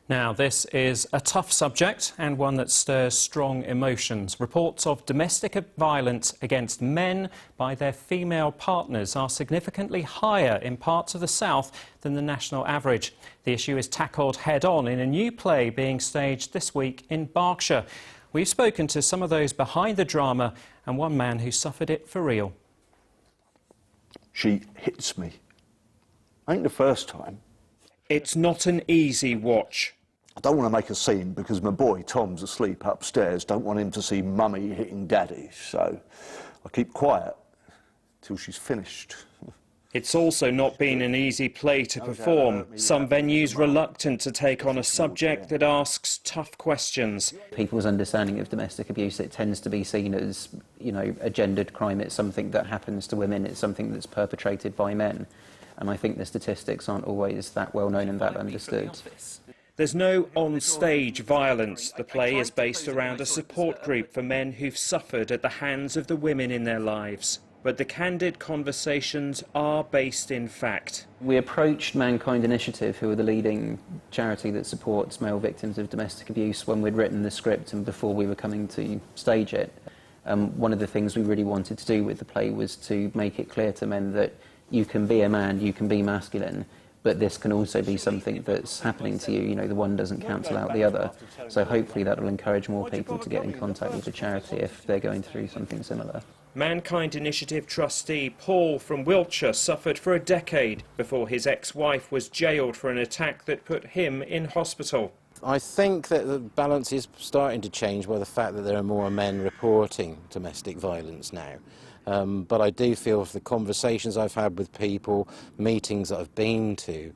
Now, this is a tough subject and one that stirs strong emotions. Reports of domestic violence against men by their female partners are significantly higher in parts of the south than the national average. The issue is tackled head-on in a new play being staged this week in Berkshire. We've spoken to some of those behind the drama and one man who suffered it for real. She hits me. Ain't the first time. It's not an easy watch. I don't want to make a scene because my boy Tom's asleep upstairs. Don't want him to see mummy hitting daddy, so I keep quiet till she's finished. It's also not been an easy play to perform. Some venues reluctant to take on a subject that asks tough questions. People's understanding of domestic abuse, it tends to be seen as, a gendered crime. It's something that happens to women. It's something that's perpetrated by men. And I think the statistics aren't always that well known and that understood. There's no on-stage violence. The play is based around a support group for men who've suffered at the hands of the women in their lives. But the candid conversations are based in fact. We approached Mankind Initiative, who are the leading charity that supports male victims of domestic abuse, when we'd written the script and before we were coming to stage it. One of the things we really wanted to do with the play was to make it clear to men that you can be a man, you can be masculine, but this can also be something that's happening to you. The one doesn't cancel out the other. So hopefully that will encourage more people to get in contact with the charity if they're going through something similar. Mankind Initiative trustee Paul from Wiltshire suffered for a decade before his ex-wife was jailed for an attack that put him in hospital. I think that the balance is starting to change by the fact that there are more men reporting domestic violence now. But I do feel from the conversations I've had with people, meetings that I've been to,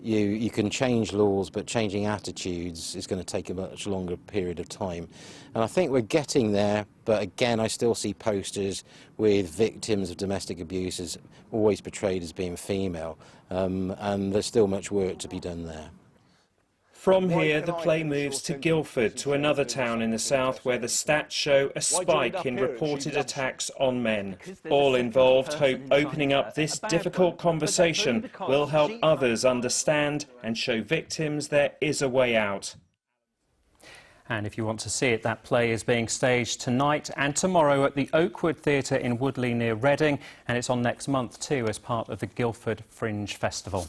you can change laws, but changing attitudes is going to take a much longer period of time. And I think we're getting there, but again, I still see posters with victims of domestic abuse as always portrayed as being female, and there's still much work to be done there. From here, the play moves to Guildford, to another town in the south where the stats show a spike in reported attacks on men. All involved hope opening up this difficult conversation will help others understand and show victims there is a way out. And if you want to see it, that play is being staged tonight and tomorrow at the Oakwood Theatre in Woodley near Reading, and it's on next month too as part of the Guildford Fringe Festival.